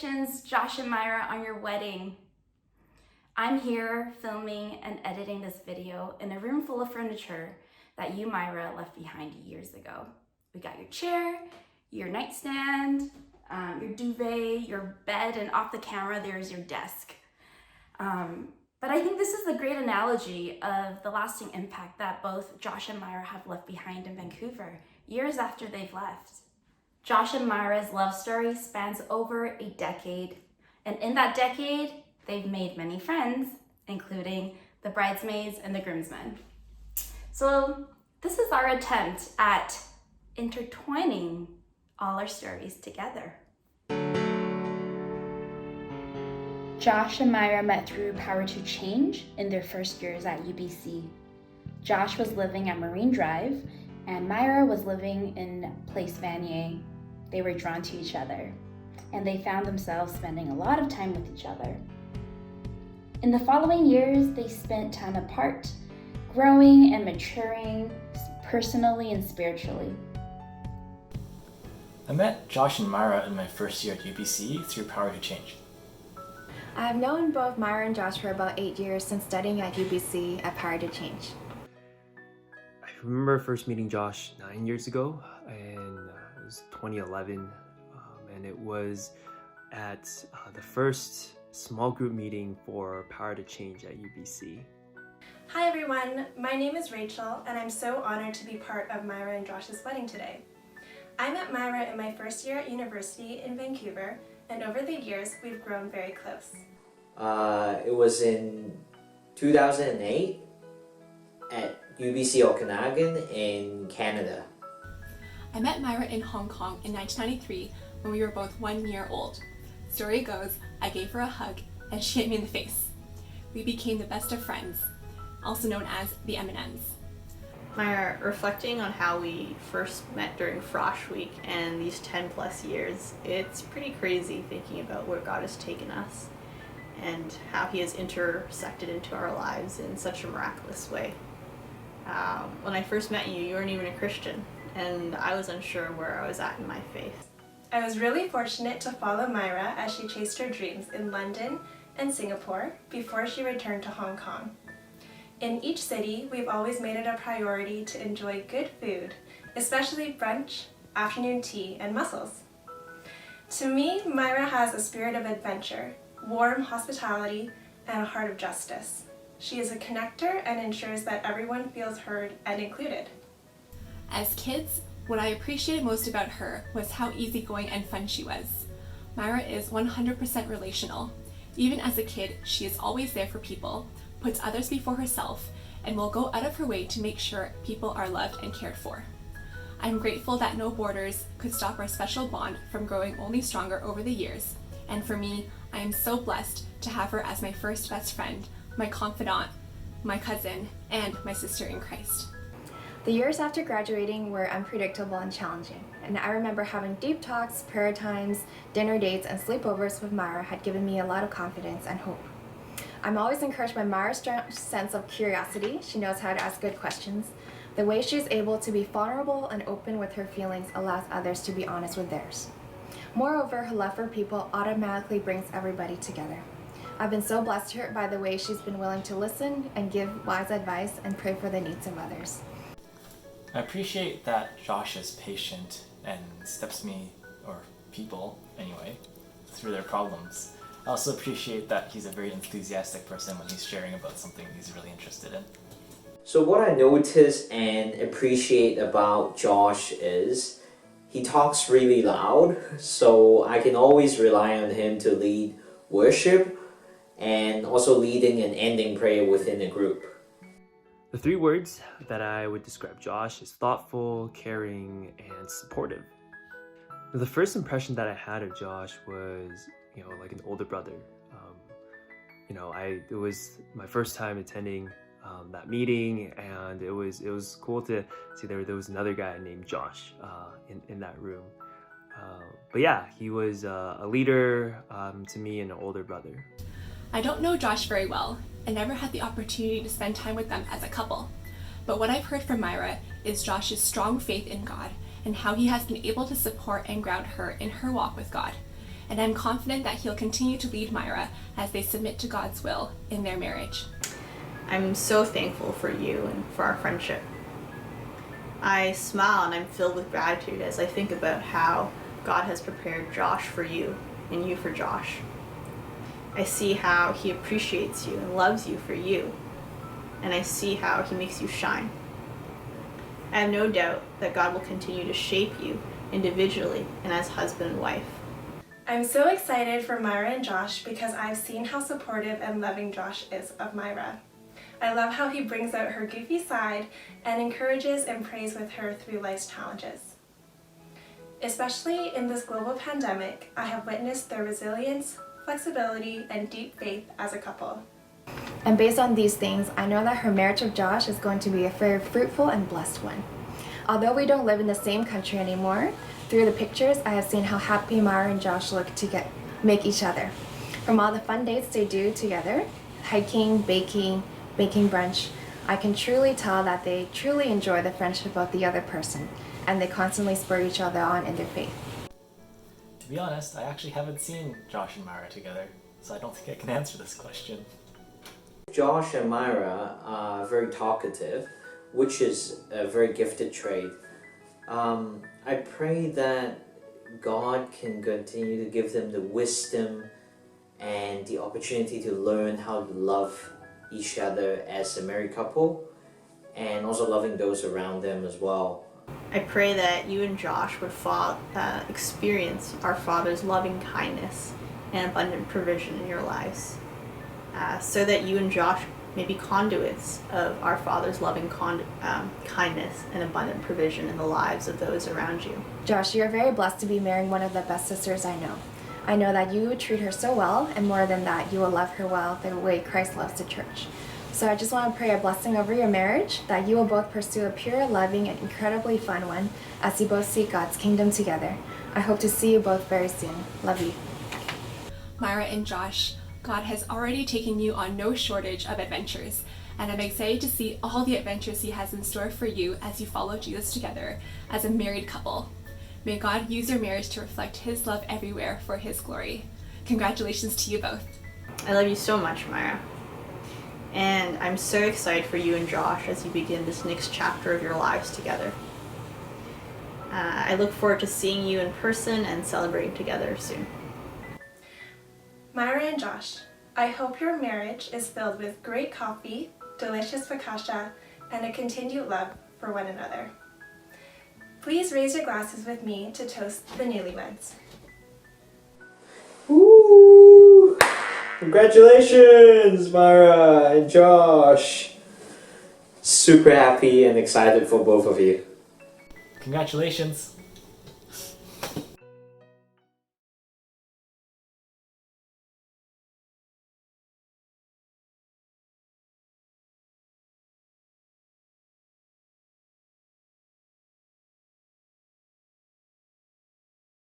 Congratulations, Josh and Myra, on your wedding. I'm here filming and editing this video in a room full of furniture that you, Myra, left behind years ago. We got your chair, your nightstand, your duvet, your bed, and off the camera, there's your desk. But I think this is a great analogy of the lasting impact that both Josh and Myra have left behind in Vancouver, years after they've left. Josh and Myra's love story spans over a decade, and in that decade, they've made many friends, including the bridesmaids and the groomsmen. So this is our attempt at intertwining all our stories together. Josh and Myra met through Power to Change in their first years at UBC. Josh was living at Marine Drive, and Myra was living in Place Vanier. They were drawn to each other, and they found themselves spending a lot of time with each other. In the following years, they spent time apart, growing and maturing personally and spiritually. I met Josh and Myra in my first year at UBC through Power to Change. I have known both Myra and Josh for about 8 years since studying at UBC at Power to Change. I remember first meeting Josh 9 years ago, and it was 2011, and it was at the first small group meeting for Power to Change at UBC. Hi everyone, my name is Rachel, and I'm so honored to be part of Myra and Josh's wedding today. I met Myra in my first year at university in Vancouver, and over the years we've grown very close. It was in 2008 at UBC Okanagan in Canada. I met Myra in Hong Kong in 1993 when we were both 1 year old. Story goes, I gave her a hug and she hit me in the face. We became the best of friends, also known as the M&Ms. Myra, reflecting on how we first met during Frosh Week and these 10 plus years, it's pretty crazy thinking about where God has taken us and how He has intersected into our lives in such a miraculous way. When I first met you, you weren't even a Christian, and I was unsure where I was at in my faith. I was really fortunate to follow Myra as she chased her dreams in London and Singapore before she returned to Hong Kong. In each city, we've always made it a priority to enjoy good food, especially brunch, afternoon tea, and mussels. To me, Myra has a spirit of adventure, warm hospitality, and a heart of justice. She is a connector and ensures that everyone feels heard and included. As kids, what I appreciated most about her was how easygoing and fun she was. Myra is 100% relational. Even as a kid, she is always there for people, puts others before herself, and will go out of her way to make sure people are loved and cared for. I'm grateful that no borders could stop our special bond from growing only stronger over the years, and for me, I am so blessed to have her as my first best friend, my confidant, my cousin, and my sister in Christ. The years after graduating were unpredictable and challenging, and I remember having deep talks, prayer times, dinner dates, and sleepovers with Myra had given me a lot of confidence and hope. I'm always encouraged by Myra's strong sense of curiosity. She knows how to ask good questions. The way she's able to be vulnerable and open with her feelings allows others to be honest with theirs. Moreover, her love for people automatically brings everybody together. I've been so blessed by the way she's been willing to listen and give wise advice and pray for the needs of others. I appreciate that Josh is patient and steps me, or people anyway, through their problems. I also appreciate that he's a very enthusiastic person when he's sharing about something he's really interested in. So what I notice and appreciate about Josh is he talks really loud, so I can always rely on him to lead worship and also leading and ending prayer within a group. The 3 words that I would describe Josh is thoughtful, caring, and supportive. The first impression that I had of Josh was, like an older brother. It was my first time attending that meeting, and it was cool to see there was another guy named Josh in that room. But yeah, he was a leader to me and an older brother. I don't know Josh very well and never had the opportunity to spend time with them as a couple. But what I've heard from Myra is Josh's strong faith in God and how he has been able to support and ground her in her walk with God. and I'm confident that he'll continue to lead Myra as they submit to God's will in their marriage. I'm so thankful for you and for our friendship. I smile and I'm filled with gratitude as I think about how God has prepared Josh for you and you for Josh. I see how he appreciates you and loves you for you, and I see how he makes you shine. I have no doubt that God will continue to shape you individually and as husband and wife. I'm so excited for Myra and Josh because I've seen how supportive and loving Josh is of Myra. I love how he brings out her goofy side and encourages and prays with her through life's challenges. Especially in this global pandemic, I have witnessed their resilience, flexibility, and deep faith as a couple. And based on these things, I know that her marriage with Josh is going to be a very fruitful and blessed one. Although we don't live in the same country anymore, through the pictures, I have seen how happy Myra and Josh look to make each other. From all the fun dates they do together, hiking, baking, making brunch, I can truly tell that they truly enjoy the friendship of the other person, and they constantly spur each other on in their faith. To be honest, I actually haven't seen Josh and Myra together, so I don't think I can answer this question. Josh and Myra are very talkative, which is a very gifted trait. I pray that God can continue to give them the wisdom and the opportunity to learn how to love each other as a married couple, and also loving those around them as well. I pray that you and Josh would experience our Father's loving kindness and abundant provision in your lives, so that you and Josh may be conduits of our Father's loving kindness and abundant provision in the lives of those around you. Josh, you're very blessed to be marrying one of the best sisters I know. I know that you would treat her so well, and more than that, you will love her well the way Christ loves the church. So I just want to pray a blessing over your marriage, that you will both pursue a pure, loving, and incredibly fun one as you both seek God's kingdom together. I hope to see you both very soon. Love you. Myra and Josh, God has already taken you on no shortage of adventures, and I'm excited to see all the adventures He has in store for you as you follow Jesus together as a married couple. May God use your marriage to reflect His love everywhere for His glory. Congratulations to you both. I love you so much, Myra. And I'm so excited for you and Josh as you begin this next chapter of your lives together. I look forward to seeing you in person and celebrating together soon. Myra and Josh, I hope your marriage is filled with great coffee, delicious focaccia, and a continued love for one another. Please raise your glasses with me to toast the newlyweds. Woo! Congratulations, Myra and Josh! Super happy and excited for both of you. Congratulations!